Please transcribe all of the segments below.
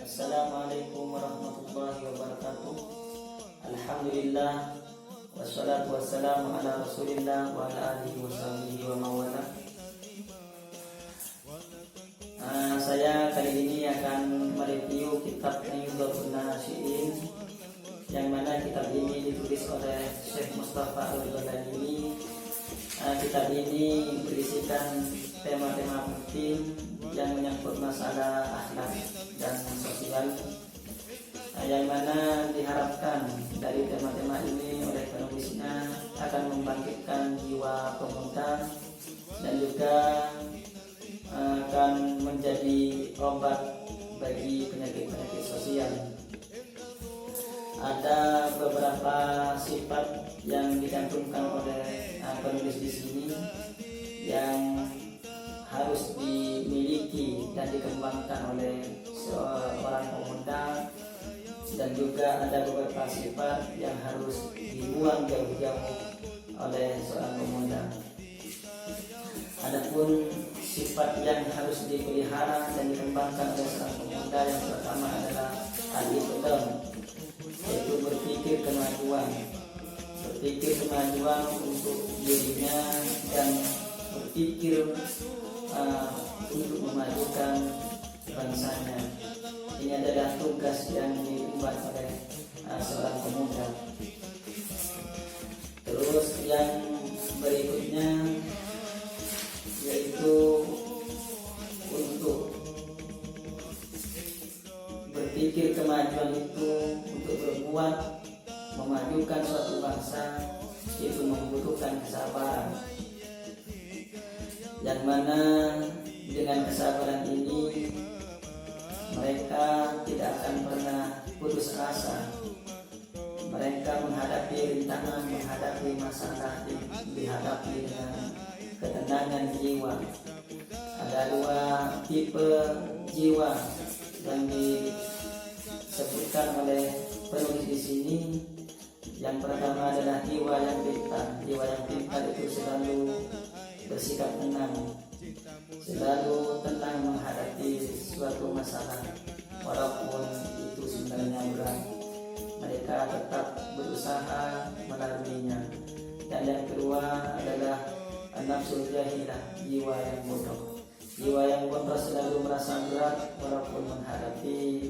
Assalamualaikum warahmatullahi wabarakatuh. Alhamdulillah, wassalatu wassalamu ala rasulillah wa ala alihi wa sahbihi wa mawala. Saya kali ini akan mereview kitab Nayudhatun Nasyiin, yang mana kitab ini ditulis oleh Syekh Mustafa Al-Ghazali. Kitab ini berisikan tema-tema penting yang menyangkut masalah akhlak dan sosial, yang mana diharapkan dari tema-tema ini oleh penulisnya akan membangkitkan jiwa pemuda dan juga akan menjadi obat bagi penyakit-penyakit sosial. Ada beberapa sifat yang dicantumkan oleh penulis di sini yang harus dimiliki dan dikembangkan oleh seorang pemuda, dan juga ada beberapa sifat yang harus dibuang jauh-jauh oleh seorang pemuda. Adapun sifat yang harus dipelihara dan dikembangkan oleh seorang pemuda, yang pertama adalah al-iqdam, yaitu berpikir kemajuan untuk dirinya dan berpikir untuk memajukan bangsanya. Ini adalah tugas yang diemban oleh seorang pemuda. Terus yang berikutnya yaitu untuk berpikir kemajuan itu, untuk berbuat memajukan suatu bangsa, itu membutuhkan kesabaran, yang mana dengan kesabaran ini mereka tidak akan pernah putus asa. Mereka menghadapi rintangan, menghadapi masalah, dihadapi dengan ketenangan jiwa. Ada dua tipe jiwa yang disebutkan oleh penulis di sini. Yang pertama adalah jiwa yang pintar. Jiwa yang pintar itu selalu bersikap tenang, selalu tenang menghadapi suatu masalah, walaupun itu sebenarnya berat. Mereka tetap berusaha melaluinya. Dan yang kedua adalah an-nafsul jahilah, jiwa yang bodoh. Jiwa yang bodoh selalu merasa berat walaupun menghadapi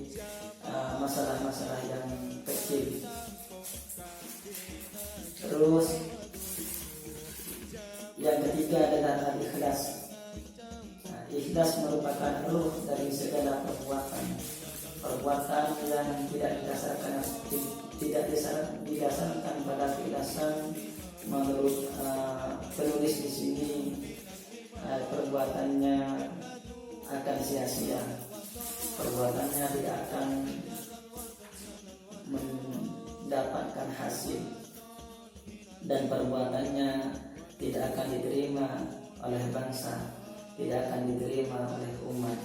masalah-masalah yang kecil. Terus yang ketiga adalah al-ikhlas. Ikhlas merupakan ruh dari segala perbuatan yang tidak didasarkan pada keikhlasan. Menurut penulis di sini, perbuatannya akan sia-sia, perbuatannya tidak akan mendapatkan hasil, dan perbuatannya tidak akan diterima oleh bangsa, tidak akan diterima oleh umat.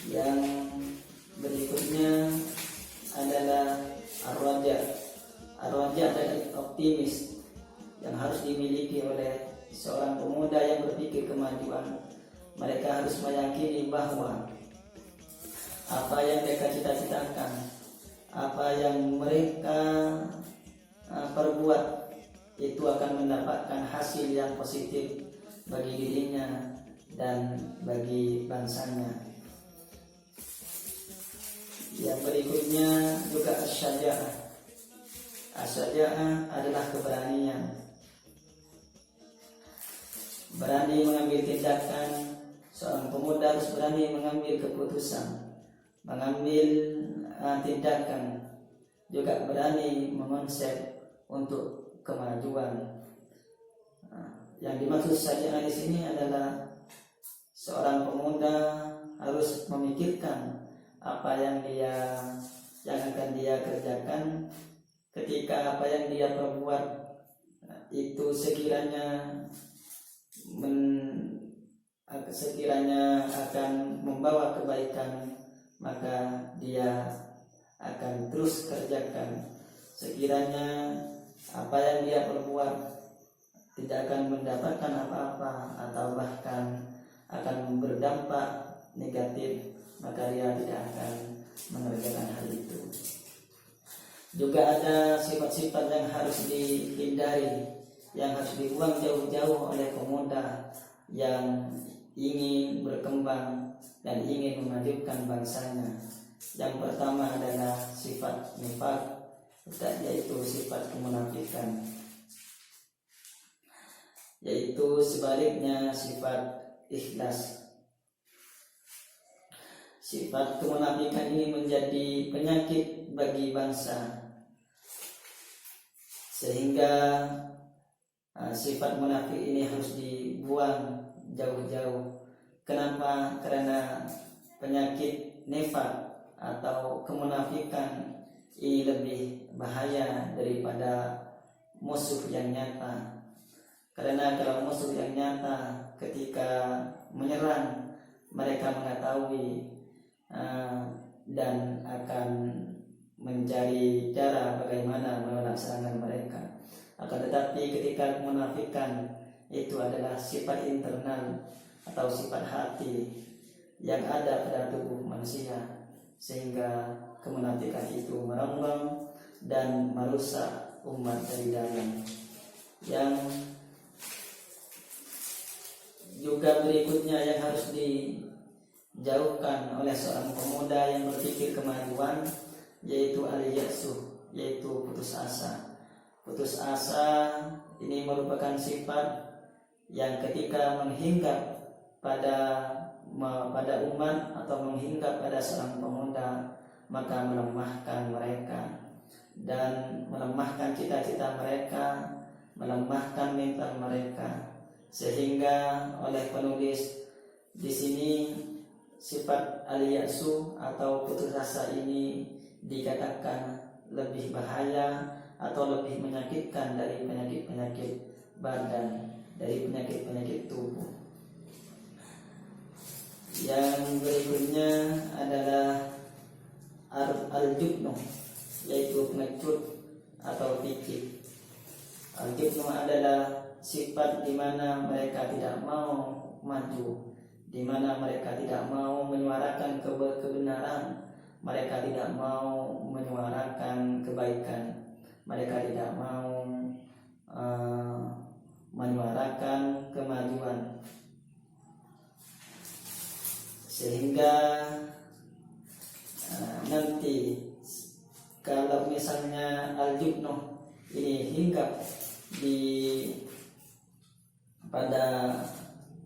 Yang berikutnya adalah ar-raja. Ar-raja adalah optimis yang harus dimiliki oleh seorang pemuda yang berpikir kemajuan. Mereka harus meyakini bahwa apa yang mereka cita-citakan, apa yang mereka perbuat, itu akan mendapatkan hasil yang positif bagi dirinya dan bagi bangsanya. Yang berikutnya juga as-syaja'ah. As-syaja'ah adalah keberanian, berani mengambil tindakan. Seorang pemuda harus berani mengambil keputusan, mengambil tindakan, juga berani mengonsep untuk kemajuan. Yang dimaksud syaja'ah di sini adalah seorang pemuda harus memikirkan apa yang akan dia kerjakan, ketika apa yang dia perbuat itu sekiranya akan membawa kebaikan, maka dia akan terus kerjakan. Sekiranya apa yang dia perbuat tidak akan mendapatkan apa-apa atau bahkan akan berdampak negatif, maka dia tidak akan mengerjakan hal itu. Juga ada sifat-sifat yang harus dihindari, yang harus dibuang jauh-jauh oleh pemuda yang ingin berkembang dan ingin memajukan bangsanya. Yang pertama adalah sifat nifaq, yaitu sifat kemunafikan, yaitu sebaliknya sifat ikhlas. Sifat kemunafikan ini menjadi penyakit bagi bangsa, sehingga sifat munafik ini harus dibuang jauh-jauh. Kenapa? Karena penyakit nifaq atau kemunafikan ini lebih bahaya daripada musuh yang nyata. Karena kalau musuh yang nyata ketika menyerang, mereka mengetahui dan akan mencari cara bagaimana menolak serangan mereka. Akan tetapi ketika kemunafikan itu adalah sifat internal atau sifat hati yang ada pada tubuh manusia, sehingga kemunafikan itu merombong dan merusak umat dari dalam. Yang juga berikutnya yang harus dijauhkan oleh seorang pemuda yang berpikir kemajuan, yaitu al-ya'su, yaitu putus asa. Putus asa ini merupakan sifat yang ketika menghinggap pada umat atau menghinggap pada seorang pemuda, maka melemahkan mereka dan melemahkan cita-cita mereka, melemahkan mental mereka. Sehingga oleh penulis di sini sifat al-ya'su atau putus asa ini dikatakan lebih bahaya atau lebih menyakitkan dari penyakit-penyakit badan, dari penyakit-penyakit tubuh. Yang berikutnya adalah al-jubnu, yaitu pengecut atau pikir. Al-jubnu adalah sifat di mana mereka tidak mau maju, di mana mereka tidak mau menyuarakan kebenaran, mereka tidak mau menyuarakan kebaikan, mereka tidak mau menyuarakan kemajuan. Sehingga nanti kalau misalnya al-jubnu ini hinggap pada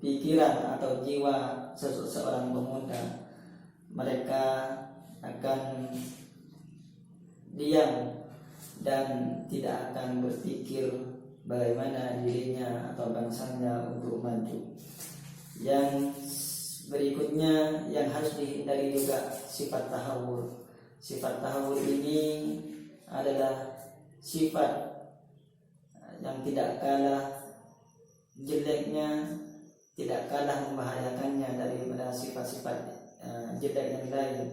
pikiran atau jiwa seorang pemuda, mereka akan diam dan tidak akan berpikir bagaimana dirinya atau bangsanya untuk maju. Yang berikutnya yang harus dihindari juga sifat tahawur. Sifat tahawur ini adalah sifat yang tidak kalah jeleknya, tidak kalah membahayakannya daripada sifat-sifat jelek yang lain.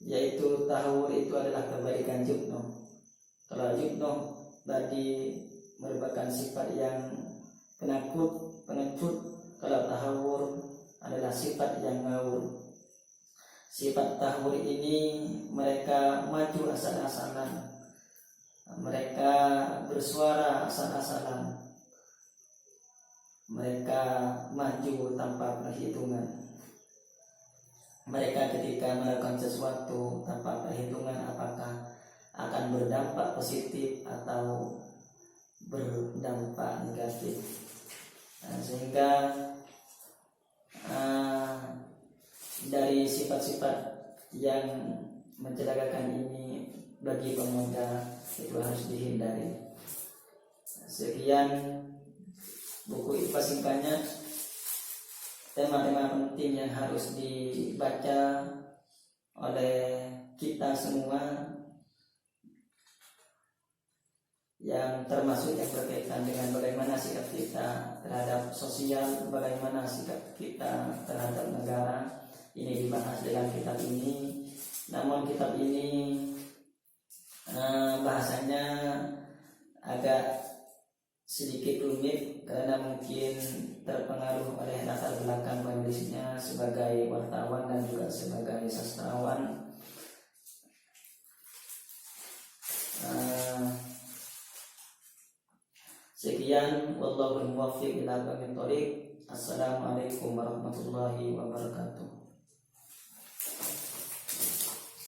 Yaitu tahawur itu adalah kebalikan jubnu. Kalau jubnu tadi merupakan sifat yang penakut, pengecut. Kalau tahawur adalah sifat yang ngawur. Sifat tahawur ini mereka maju asal-asalan, mereka bersuara asal-asalan, mereka maju tanpa perhitungan. Mereka ketika melakukan sesuatu tanpa perhitungan apakah akan berdampak positif atau berdampak negatif. Sehingga dari sifat-sifat yang mencelakakan ini bagi pemuda itu harus dihindari. Sekian buku IPA singkatnya, tema-tema penting yang harus dibaca oleh kita semua, yang termasuk yang berkaitan dengan bagaimana sikap kita terhadap sosial, bagaimana sikap kita terhadap negara. Ini dibahas dalam kitab ini. Namun kitab ini bahasanya agak sedikit rumit karena mungkin terpengaruh oleh latar belakang penulisnya sebagai wartawan dan juga sebagai sastrawan. Sekian, wallahu muwaffiq ila aqwamit thoriq. Assalamualaikum warahmatullahi wabarakatuh.